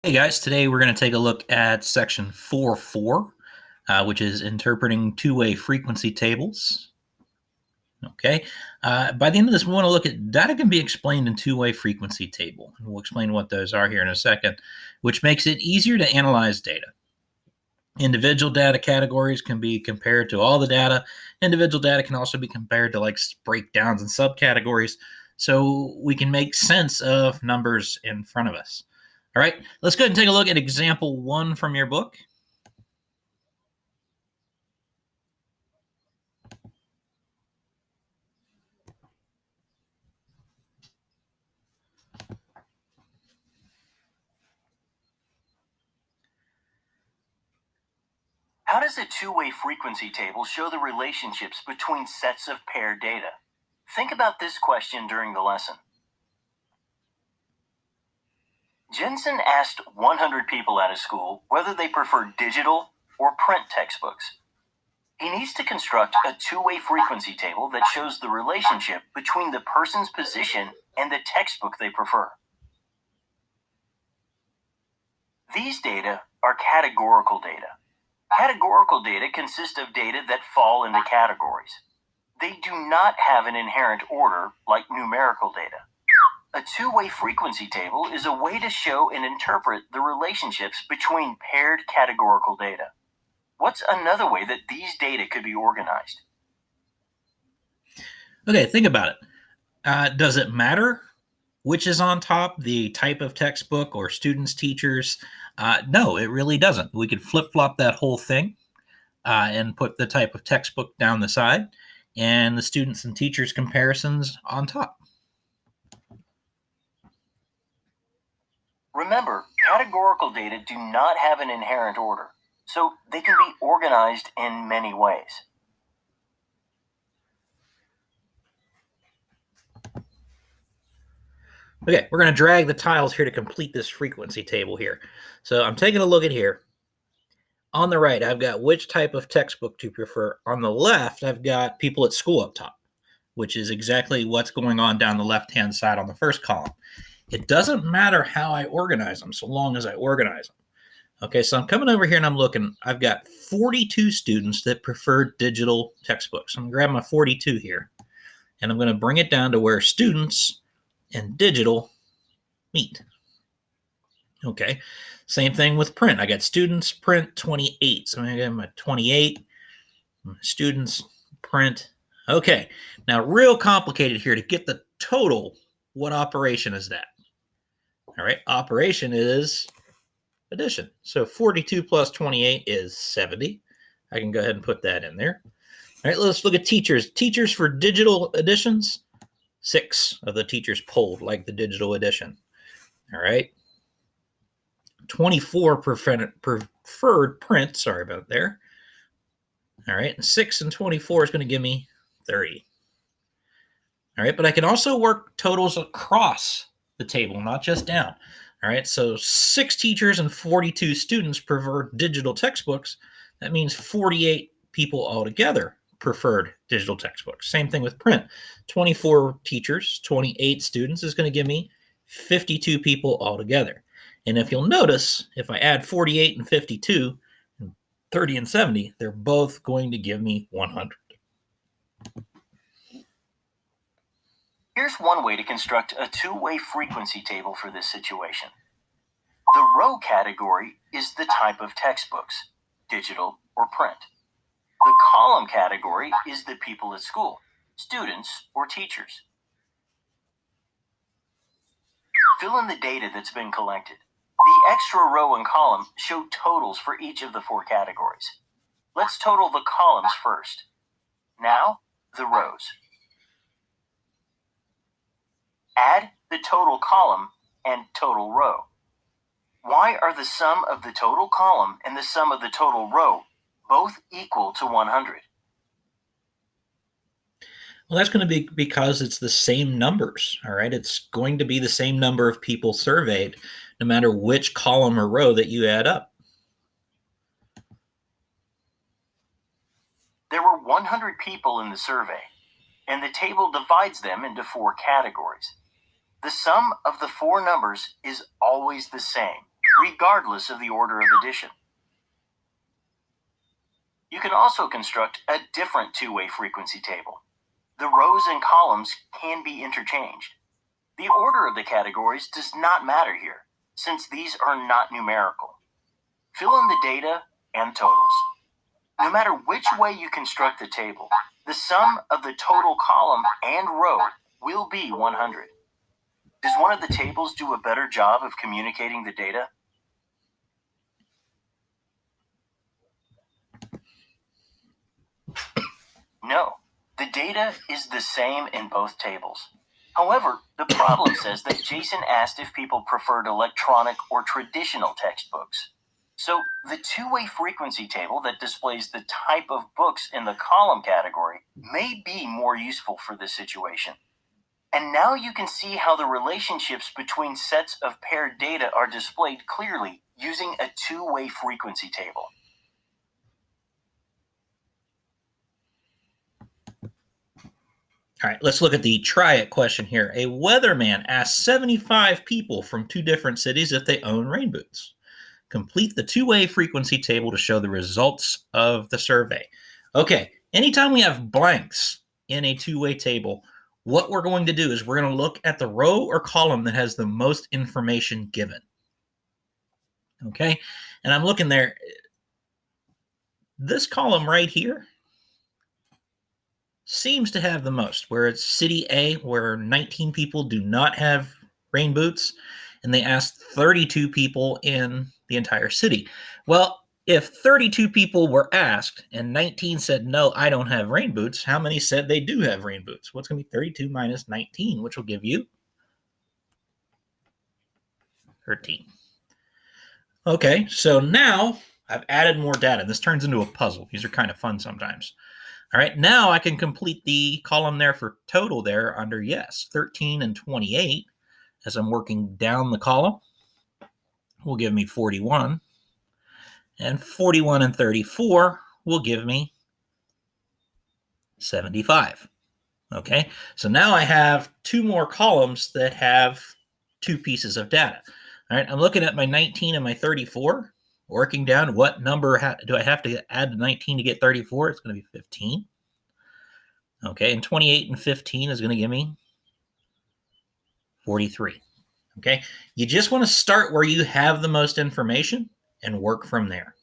Hey guys, today we're going to take a look at section 4.4, which is interpreting two-way frequency tables. Okay, by the end of this, we want to look at data can be explained in two-way frequency table. And we'll explain what those are here in a second, which makes it easier to analyze data. Individual data categories can be compared to all the data. Individual data can also be compared to like breakdowns and subcategories, so we can make sense of numbers in front of us. All right, let's go ahead and take a look at example 1 from your book. How does a two-way frequency table show the relationships between sets of paired data? Think about this question during the lesson. Jensen asked 100 people at his school whether they prefer digital or print textbooks. He needs to construct a two-way frequency table that shows the relationship between the person's position and the textbook they prefer. These data are categorical data. Categorical data consist of data that fall into categories. They do not have an inherent order like numerical data. A two-way frequency table is a way to show and interpret the relationships between paired categorical data. What's another way that these data could be organized? Okay, think about it. Does it matter which is on top, the type of textbook or students, teachers? No, it really doesn't. We could flip-flop that whole thing and put the type of textbook down the side and the students and teachers comparisons on top. Remember, categorical data do not have an inherent order, so they can be organized in many ways. Okay, we're going to drag the tiles here to complete this frequency table here. So I'm taking a look at here. On the right, I've got which type of textbook to prefer. On the left, I've got people at school up top, which is exactly what's going on down the left-hand side on the first column. It doesn't matter how I organize them, so long as I organize them. Okay, so I'm coming over here and I'm looking. I've got 42 students that prefer digital textbooks. I'm going to grab my 42 here, and I'm going to bring it down to where students and digital meet. Okay, same thing with print. I got students, print, 28. So I'm going to get my 28, students, print. Okay, now real complicated here to get the total. What operation is that? All right, operation is addition. So 42 plus 28 is 70. I can go ahead and put that in there. All right, let's look at teachers. Teachers for digital editions, 6 of the teachers polled like the digital edition. All right. 24 preferred print. Sorry about there. All right, and 6 and 24 is going to give me 30. All right, but I can also work totals across the table, not just down. All right, so 6 teachers and 42 students prefer digital textbooks. That means 48 people altogether preferred digital textbooks. Same thing with print. 24 teachers, 28 students is going to give me 52 people altogether. And if you'll notice, if I add 48 and 52, 30 and 70, they're both going to give me 100. Here's one way to construct a two-way frequency table for this situation. The row category is the type of textbooks, digital or print. The column category is the people at school, students or teachers. Fill in the data that's been collected. The extra row and column show totals for each of the 4 categories. Let's total the columns first. Now, the rows. Add the total column and total row. Why are the sum of the total column and the sum of the total row both equal to 100? Well, that's going to be because it's the same numbers, all right? It's going to be the same number of people surveyed, no matter which column or row that you add up. There were 100 people in the survey, and the table divides them into 4 categories. The sum of the 4 numbers is always the same. regardless of the order of addition. You can also construct a different two-way frequency table. The rows and columns can be interchanged. The order of the categories does not matter here, since these are not numerical. Fill in the data and totals. No matter which way you construct the table, the sum of the total column and row will be 100. Does one of the tables do a better job of communicating the data? No, the data is the same in both tables. However, the problem says that Jason asked if people preferred electronic or traditional textbooks. So the two-way frequency table that displays the type of books in the column category may be more useful for this situation. And now you can see how the relationships between sets of paired data are displayed clearly using a two-way frequency table. All right, let's look at the try it question here. A weatherman asked 75 people from 2 different cities if they own rain boots. Complete the two-way frequency table to show the results of the survey. Okay, anytime we have blanks in a two-way table, what we're going to do is we're going to look at the row or column that has the most information given. Okay, and I'm looking there. This column right here seems to have the most, where it's city A, where 19 people do not have rain boots, and they asked 32 people in the entire city. Well, if 32 people were asked and 19 said, no, I don't have rain boots, how many said they do have rain boots? What's going to be 32 minus 19, which will give you 13. Okay, so now I've added more data. This turns into a puzzle. These are kind of fun sometimes. All right, now I can complete the column there for total there under yes. 13 and 28, as I'm working down the column, will give me 41. And 41 and 34 will give me 75. Okay, so now I have 2 more columns that have 2 pieces of data. All right, I'm looking at my 19 and my 34, working down what number do I have to add to 19 to get 34? It's going to be 15. Okay, and 28 and 15 is going to give me 43. Okay, you just want to start where you have the most information and work from there.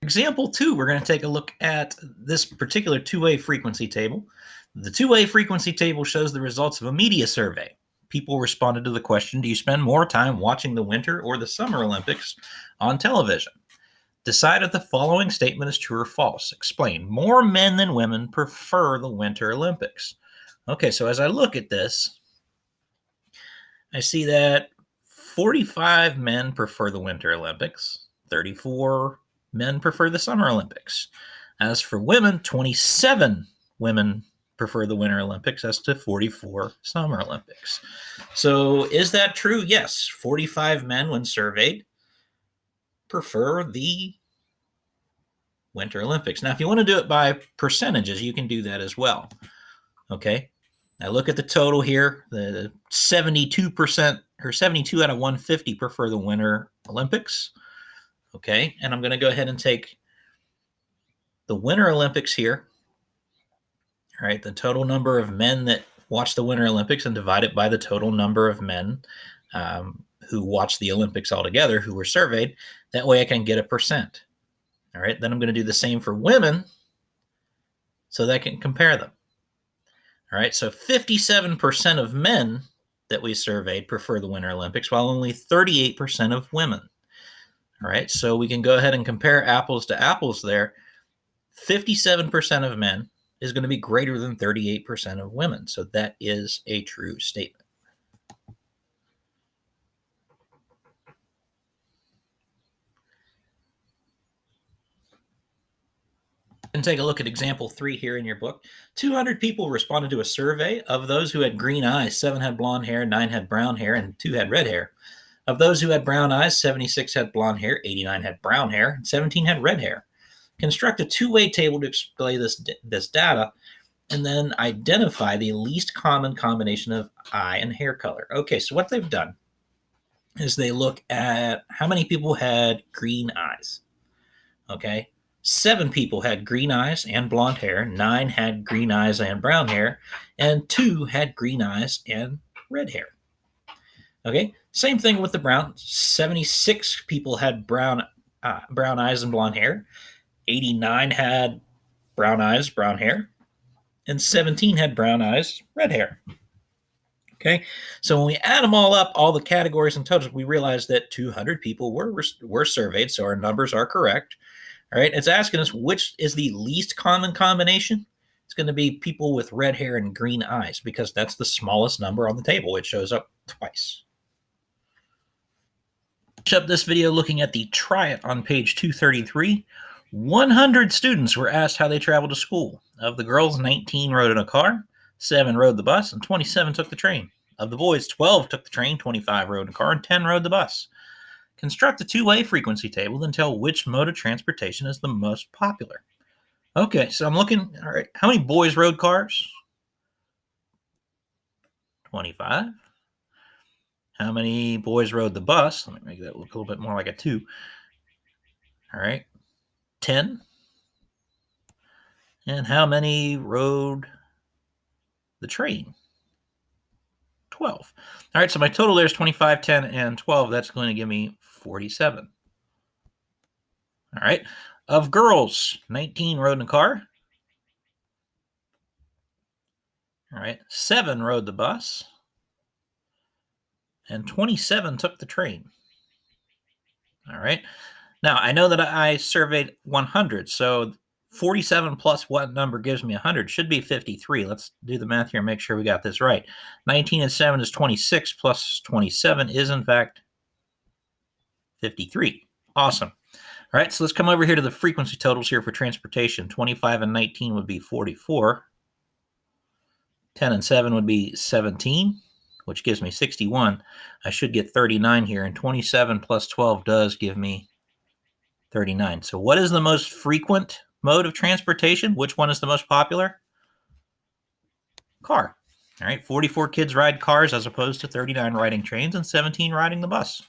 Example 2, we're going to take a look at this particular two-way frequency table. The two-way frequency table shows the results of a media survey. People responded to the question, do you spend more time watching the Winter or the Summer Olympics on television? Decide if the following statement is true or false. Explain. More men than women prefer the Winter Olympics. Okay, so as I look at this, I see that 45 men prefer the Winter Olympics, 34 men prefer the Summer Olympics. As for women, 27 women prefer the Winter Olympics as to 44 Summer Olympics. So is that true? Yes, 45 men, when surveyed, prefer the Winter Olympics. Now, if you want to do it by percentages, you can do that as well. Okay, now look at the total here. The 72% or 72 out of 150 prefer the Winter Olympics. Okay, and I'm going to go ahead and take the Winter Olympics here. All right, the total number of men that watch the Winter Olympics and divide it by the total number of men who watch the Olympics altogether, who were surveyed. That way I can get a percent. All right, then I'm going to do the same for women so that I can compare them. All right, so 57% of men that we surveyed prefer the Winter Olympics, while only 38% of women. All right, so we can go ahead and compare apples to apples there. 57% of men is going to be greater than 38% of women. So that is a true statement. And take a look at example 3 here in your book. 200 people responded to a survey. Of those who had green eyes, 7 had blonde hair, 9 had brown hair, and 2 had red hair. Of those who had brown eyes, 76 had blonde hair, 89 had brown hair, and 17 had red hair. Construct a two-way table to display this data, and then identify the least common combination of eye and hair color. Okay, so what they've done is they look at how many people had green eyes. Okay. 7 people had green eyes and blonde hair, 9 had green eyes and brown hair, and 2 had green eyes and red hair. Okay. Same thing with the brown. 76 people had brown eyes and blonde hair. 89 had brown eyes, brown hair, and 17 had brown eyes, red hair. Okay, so when we add them all up, all the categories and totals, we realize that 200 people were surveyed, so our numbers are correct. All right, it's asking us which is the least common combination. It's going to be people with red hair and green eyes because that's the smallest number on the table. It shows up twice. Finish up this video looking at the try it on page 233. 100 students were asked how they traveled to school. Of the girls, 19 rode in a car, 7 rode the bus, and 27 took the train. Of the boys, 12 took the train, 25 rode in a car, and 10 rode the bus. Construct a two-way frequency table, then tell which mode of transportation is the most popular. Okay, so I'm looking, all right, how many boys rode cars? 25. How many boys rode the bus? Let me make that look a little bit more like a 2. All right, 10. And how many rode the train? 12. All right, so my total there is 25, 10, and 12. That's going to give me 47. All right, of girls, 19 rode in a car. All right, 7 rode the bus. And 27 took the train. All right, now I know that I surveyed 100, so 47 plus what number gives me 100 should be 53. Let's do the math here and make sure we got this right. 19 and 7 is 26 plus 27 is, in fact, 53. Awesome. All right, so let's come over here to the frequency totals here for transportation. 25 and 19 would be 44. 10 and 7 would be 17, which gives me 61. I should get 39 here, and 27 plus 12 does give me 39. So what is the most frequent mode of transportation? Which one is the most popular? Car. All right, 44 kids ride cars as opposed to 39 riding trains and 17 riding the bus.